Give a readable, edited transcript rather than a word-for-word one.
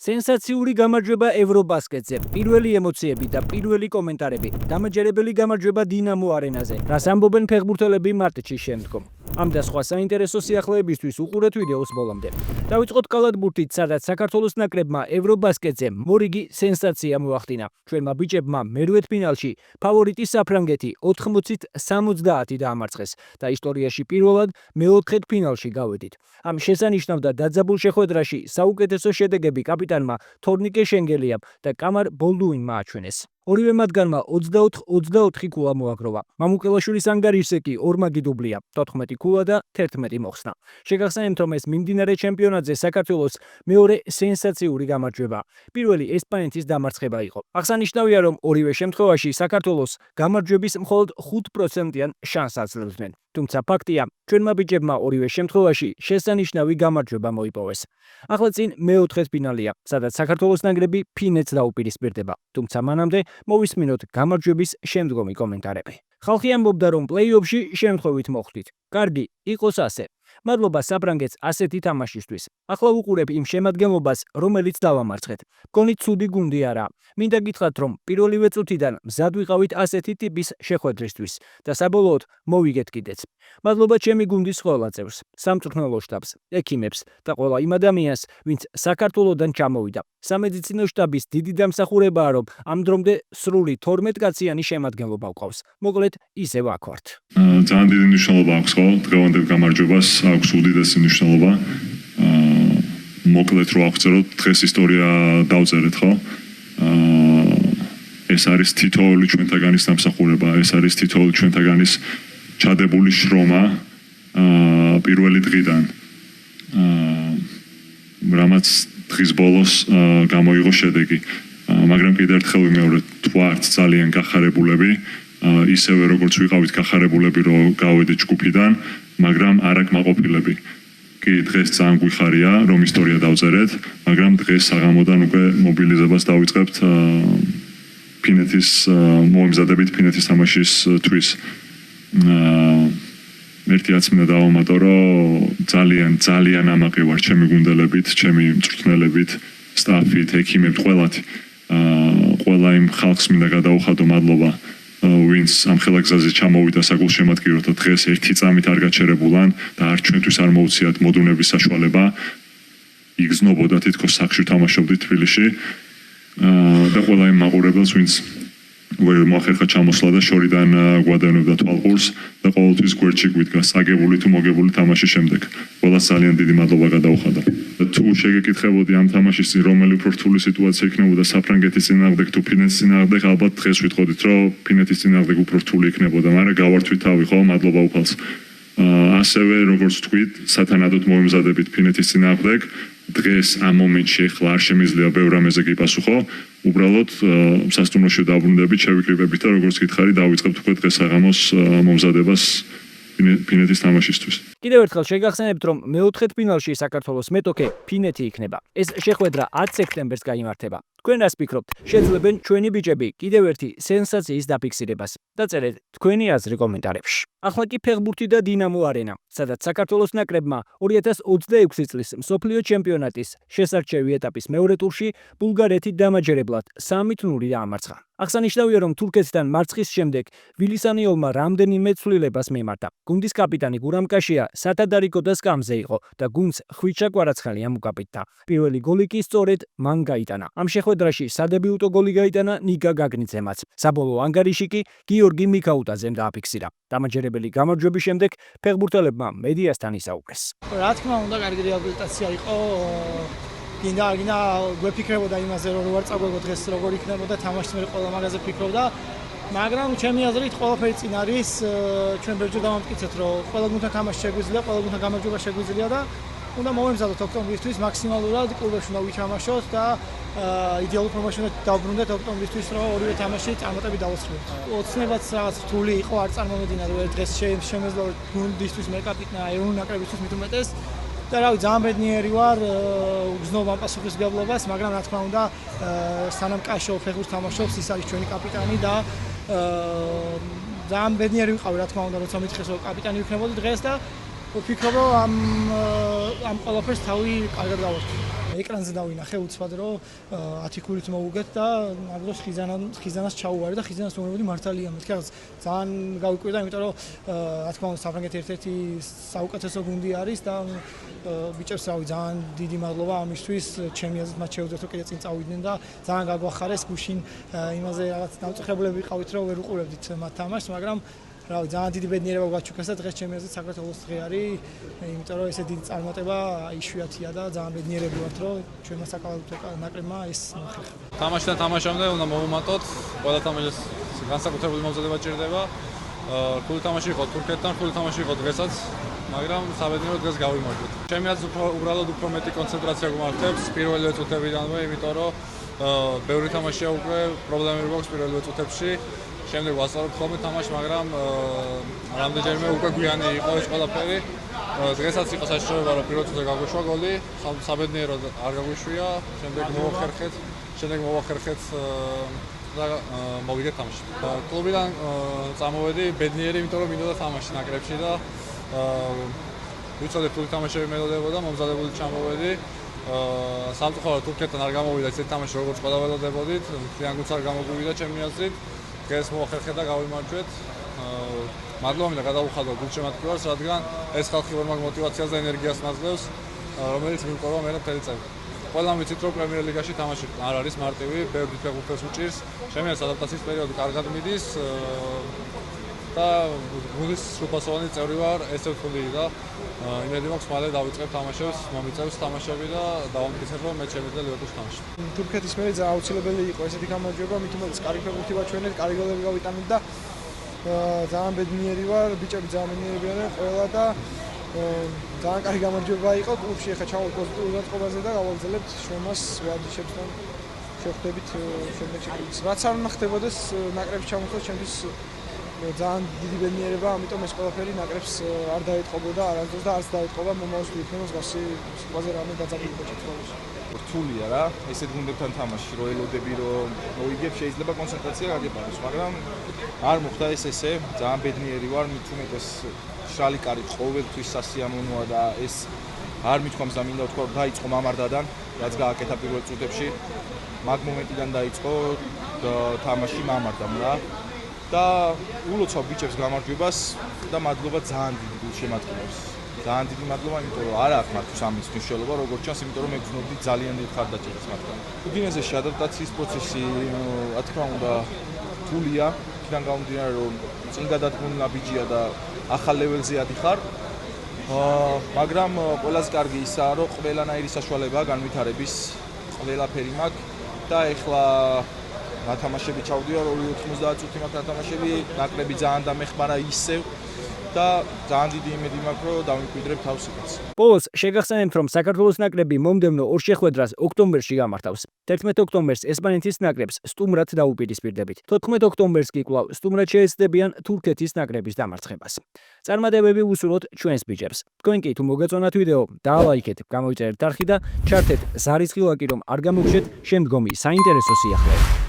სენსაციური გამარჯვება ევრობასკეტზე. პირველი ემოციები და პირველი კომენტარები. დამაჯერებელი გამარჯვება დინამო არენაზე. რას ამბობენ ფეხბურთელები მატჩის შემდგომ. ამ და სხვა საინტერესო სიახლეებისთვის უყურეთ ვიდეოს ბოლომდე. დავიწყოთ კალათბურთით, სადაც საქართველოს ნაკრებმა ევრობასკეტზე მორიგი სენსაცია მოახდინა. ჩვენმა ბიჭებმა მერვედ ფინალში ფავორიტი საფრანგეთი 80-70 დაამარცხეს და ისტორიაში პირველად მეოთხედ ფინალში გავედით. ამ შესანიშნავ და დაძაბულ შეხვედრაში საუკეთესო შედეგები კაპიტანმა თორნიკე შენგელიამ და კამარ ბოლდუინმა აჩვენეს. ორივე მათგანმა 24 ქულა მოაგროვა. მამუკელაშვილის ანგარიშზე კი ორმაგი დუბლია, 14 ქულა და 11 მოხსნა. შეგახსენებთ, რომ ეს მიმდინარე ჩემპიონატზე საქართველოს მეორე სენსაციური გამარჯვება. პირველი ესპანეთის დამარცხება იყო. აღსანიშნავია, რომ ორივე შემთხვევაში საქართველოს გამარჯვების მხოლოდ 5%-იან შანსს აძლევდნენ. თუმცა ფაქტია, ჩვენმა ბიჭებმა ორივე შემთხვევაში შესანიშნავი გამარჯვება მოიპოვეს. ახლა წინ მეოთხედფინალია, სადაც საქართველოს ნაკრები ფინეთს დაუპირისპირდება. თუმცა მანამდე მოვისმინოთ გამარჯვების შემდგომი კომენტარები. ხალხი ამბობდა, რომ პლეი-ოფში შემთხვევით მოხვდით. კარგი, იყოს ასე. მადლობა საფრანგეთს ასეთი თამაშისთვის. ახლა ვუყურებ იმ შემადგენლობას, რომელიც დავამარცხეთ. მგონი ცუდი გუნდი არა. მინდა გითხრათ, რომ პირველივე წუთიდან მზად ვიყავით ასეთი ტიპის შეხვედრისთვის და საბოლოოდ მოვიგეთ კიდეც. მადლობა ჩემი გუნდის ყველა წევრს, სამწვრთნელო შტაბს, ექიმებს და ყველა იმ ადამიანს, ვინც საქართველოდან ჩამოვიდა. სამედიცინო შტაბის დიდი დამსახურებაა, რომ ამ დრომდე სრული 12 კაციანი შემადგენლობა ვყავს. მოკლედ, ისევ აქ ვართ. ძალიან დიდი მნიშვნელობა აქვს ხო დღევანდელ გამარჯვებას, აქვს უდიდესი მნიშვნელობა. მოკლედ რო აღწეროთ, დღეს ისტორია დავწერეთ ხო? ეს არის თითოეული ჩვენთაგანის დამსახურება, ეს არის თითოეული ჩვენთაგანის ჩადებული შრომა პირველი დღიდან. რამაც დღის ბოლოს გამოიღო შედეგი. მაგრამ კიდევ ერთხელ ვიმეორებ, ვართ ძალიან გახარებულები. ისევე როგორც ვიყავით გახარებულები, რომ გავედით ჯგუფიდან, მაგრამ არა კმაყოფილები. კი, დღეს ძალიან გვიხარია, რომ ისტორია დავწერეთ, მაგრამ დღეს საღამოდან უკვე მობილიზებას დავიწყებთ ფინეთის მოემზადებით ფინეთის თამაშის თვის. ერთი რაც მინდა დავამატო, რომ ძალიან ამაყი ვარ ჩემი გუნდელებით, ჩემი მწვრთნელებით, სტაფით, ექიმებით, ყველათი. ყველა იმ ხალხს მინდა გადაუხადო მადლობა, ვინც ამ ხელაგზაზე ჩამოვიდა საგულშემატკივროდ და დღეს ერთი წამით არ გაჩერებულან და არ ჩვენთვის არ მოუციათ მოდუნების საშუალება. იგზნობოდა თითქოს სახში თამაშობდით თბილისში და ყველა იმ მაყურებელს, ვინც მოახერხა ჩამოსვლა და შორიდან გვადევნებდა თვალყურს და ყოველთვის გვერდში გვიდგა საგებული თუ მოგებული თამაშის შემდეგ. ყველას ძალიან დიდი მადლობა გადაუხადა. თუ შეგეკითხებოდი ამ თამაშის წინ რომელი უფრო რთული სიტუაცია იქნებოდა საფრანგეთის წინააღმდეგ თუ ფინეთის წინააღმდეგ, ალბათ დღეს ვიტყოდით, რომ ფინეთის წინააღმდეგ უფრო რთული იქნებოდა, მაგრამ გავართვით თავი ხო, მადლობა უფალს. ასევე როგორც ვთქვით, სათანადოდ მოემზადებით ფინეთის წინააღმდეგ. დღეს ამ მომენტში ახლა არ შემიძლია ბევრ რამეზე გიპასუხო. უბრალოდ სასტუმროში დავბრუნდებით, შევიკრიბებით და როგორც გითხარი, დავიწყებთ უკვე დღეს საღამოს მომზადებას ფინეთის თამაშისთვის. კიდევ ერთხელ შეგახსენებთ, რომ მეოთხედფინალში საქართველოს მეტოქე ფინეთი იქნება. ეს შეხვედრა 10 სექტემბერს გაიმართება. თქვენ რას ფიქრობთ? შეძლებენ ჩვენი ბიჭები კიდევ ერთი სენსაციის დაფიქსირებას. დაწერეთ თქვენი აზრი კომენტარებში. ახლა კი ფეხბურთი და დინამო არენა, სადაც საქართველოს ნაკრებმა 2026 წლის მსოფლიო ჩემპიონატის შესარჩევი ეტაპის მეორე ტურში ბულგარეთი დამაჯერებლად 3-0 დაამარცხა. აღსანიშნავია, რომ თურქეთთან მარცხის შემდეგ ვილისანიოლმა რამდენიმე ცვლილებას მიმართა. გუნდის კაპიტანი გურამ კაშია სათადარიკო და სკამზე იყო და გუნდს ხვიჩა კვარაცხელია მოკაპიტნა. პირველი გოლი კი სწორედ მან გაიტანა. ამ შეხვედრაში სადებიუტო გოლი გაიტანა ნიკა გაგნიძემაც. საბოლოო ანგარიში კი გიორგი მიკაუტაძემ დააფიქსირა. დამაჯერებელი გამარჯვების შემდეგ ფეხბურთელებმა მედიასთან ისაუბრეს. რა თქმა უნდა, კარგი რეაბილიტაცია იყო. გინდა გვეფიქრებოდა იმაზე, რომ ვარ წაგვეგო დღეს როგორ იქნებოდა თამაშს, მე ყველა მაგაზე ფიქრობდა. მაგრამ ჩემი აზრით ყველაფერი წინ არის. ჩვენ ბერჯერ დავამტკიცეთ, რომ ყველა გუნდთან თამაში შეგვიძლია, ყველა გუნდთან გამარჯვება შეგვიძლია და უნდა მოვემზადოთ ოქტომბრისთვის მაქსიმალურად კლუბებში უნდა ვიჩამაშოთ და იდეალურ ფორმაში უნდა დავბრუნდეთ ოქტომბრისთვის, რომ ორივე თამაში წარმატებით დავასრულოთ. ოცნებაც რაღაც რთული იყო, არ წარმომედინა, რომ ერთ დღეს შემეძლო გუნდისთვის მე კაპიტნა, ეროვნული ნაკრებისთვის მით უმეტეს. და რავი, ძალიან ბედნიერი ვარ, უგზნობ ამ პასუხისმგებლობას, მაგრამ რა თქმა უნდა, სანამ კაშო ფეხბურთს თამაშობს, ის არის ჩვენი კაპიტანი და ძალიან ბედნიერი ვიყავი, რა თქმა უნდა, როცა მითხრეს, რომ კაპიტანი ვიქნებოდი დღეს და ვფიქრობ, რომ ამ ყველაფერს თავი კარგად გავარკვევ. ეკრანზე დავინახე უცბად რომ 10 ქულით მოვუგეთ და ამ დროს ხიზანას ჩაუვარე და ხიზანას უბრალოდ მართალია მეთქი რაღაც ძალიან გავიკვირდა იმიტომ რომ რა თქმა უნდა საფრანგეთი ერთ-ერთი საუკეთესო გუნდი არის და ბიჭებს რავი ძალიან დიდი მადლობა ამისთვის ჩემი აზრით მათ შეუძლიათ რომ კიდე წინ წავიდნენ და ძალიან გაგვახარეს გუშინ იმაზე რაღაც დამწუხრებლები ვიყავით რომ ვერ უყურებდით მათ თამაშს მაგრამ რავი ძალიან დიდი ბედნიერება გვაჩუქეს და დღეს ჩემი აზრით საქართველოს დღე არის იმიტომ რომ ესე დიდი წარმატება იშვიათია და ძალიან ბედნიერები ვართ რომ ჩვენმა საკალათბურთო ნაკრებმა ეს მოახერხა თამაშთან თამაშამდე უნდა მოვუმატოთ ყველა თამაშის განსაკუთრებული მომზადება ჭირდება ხუთი თამაში იყო თურქეთთან ხუთი თამაში იყო დღესაც მაგრამ საბედნიეროდ დღეს გავიმარჯვეთ ჩემი აზრით უბრალოდ უფრო მეტი კონცენტრაცია გვმართებს პირველი წუთებიდანვე იმიტომ რომ ბევრი თამაშია უკვე პრობლემები გვაქვს პირველ წუთებში შემდეგ ვასწავლებ ხოლმე თამაშს მაგრამ რამდენჯერმე უკვე გვიანი იყო ეს ყველაფერი დღესაც იყო საშიშროება რომ პირველ წუთზე გაგვეშვა გოლი საბედნიეროდ არ გაგვეშვია შემდეგ მოვახერხეთ და მოვიგეთ თამაში კლუბიდან წამოვედი ბედნიერი იმიტომ რომ მინდოდა თამაში ნაკრებში და ვიცოდი თუ თამაშები მელოდებოდა მომზადებული ჩამოვედი სამწუხაროდ თურქეთთან არ გამოვიდა ესეთი თამაში როგორც ყველა ველოდებოდით ძალიან გულს არ გამოგვივიდა ჩემი აზრით დღეს მოვახერხეთ და გავიმარჯვეთ მადლობა მინდა გადავუხადო გულშემატკივარს რადგან ეს ხალხი ვერ მაგ მოტივაციას და ენერგიას მაძლევს რომელიც მივყოლა მე მთელი წელი ყველამ ვიცით რომ პრემიერ ლიგაში თამაში არ არის მარტივი ბევრი ფეხბურთელს უჭირს ჩემი აზრით ადაპტაციის პერიოდი კარგად მიდის და გუნდის სრულფასოვანი წევრი ვარ ესე ვთვლი და იმედი მაქვს მალე დავიწყებ თამაშებს მომიწევს თამაშები და დავამტკიცებ რომ მე შემიძლია ლივერპულს თამაში თურქეთის მე ძალიან აუცილებელი იყო ესეთი გამარჯვება მით უმეტეს კარგი ფეხბურთი ვაჩვენეთ კარგი გოლები გავიტანეთ და ძალიან ბედნიერი ვარ ბიჭები ძალიან ბედნიერები არიან ყველა და ძალიან კარგი გამარჯვება იყო კლუბში ახლა ჩავალ პოზიტიურ დაწყობაზე და გავაგზავნებთ შრომას ვარჯიშებს და შევხვდებით შემდეგ შეგვიძლია რაც არ უნდა ხდებოდეს ნაკრებში ჩამოსვლა ჩემთვის ძალიან დიდი ბედნიერება ამიტომ ეს ყველაფერი ნაკრებს არ დაეთყობოდა არასდროს და არც დაეთყობა მომავალში იქნება მსგავსი ყველაზე რამე დაძაბულობა ჩაწყობილში რთულია რა ესეთ გუნდებთან თამაში რო ელოდები რომ მოიგებ შეიძლება კონცენტრაცია გაგებაროს მაგრამ არ მოხდა ეს ესე ძალიან ბედნიერი ვარ მით უმეტეს შრალი კარი ყოველთვის სასიამოვნოა და ეს არ მithქვამს და მინდა ვთქვა რომ დაიწყო მამარდადან რაც გააკეთა პირველ წუთებში მაგ მომენტიდან დაიწყო თამაში მამარდამ რა და ულოცავ ბიჭებს გამარჯვებას და მადლობა ძალიან დიდი გულშემატკივრებს ძალიან დიდი მადლობა იმიტომ რომ არ აქვს მათთვის ამის მნიშვნელობა როგორც ჩანს იმიტომ რომ მე გძნობდი ძალიან დიდ ხარდაჭერას მათგან უდინესესი ადაპტაციის პროცესი რა თქმა უნდა რთულია იქიდან გამომდინარე რომ წინ გადადგმული ნაბიჯია და ახალ ლეველზე ადიხარ მაგრამ ყველაზე კარგი ისაა რომ ყველანაირი საშუალებაა განვითარების ყველაფერი მაქვს და ეხლა ნათამაშები ჩავდივარ 2-90 წუთი მაქვს ნათამაშები ნაკრები ძალიან დამეხმარა ისევ და ძალიან დიდი იმედი მაქვს რომ დავიმკვიდრებ თავს იქაც. ბოლოს შეგახსენებთ რომ საქართველოს ნაკრები მომდევნო ორ შეხვედრას ოქტომბერში გამართავს. 11 ოქტომბერს ესპანეთის ნაკრებს სტუმრად დაუპირისპირდებით. 14 ოქტომბერს კი კვლავ სტუმრად შეეცდებიან თურქეთის ნაკრების დამარცხებას. წარმატებები ვუსურვოთ ჩვენს ბიჭებს. თქვენ კი თუ მოგეწონათ ვიდეო, დაალაიქეთ, გამოიწერეთ არხი და ჩართეთ ზარისხილაკი რომ არ გამოგშეთ შემდგომი საინტერესო სიახლეები.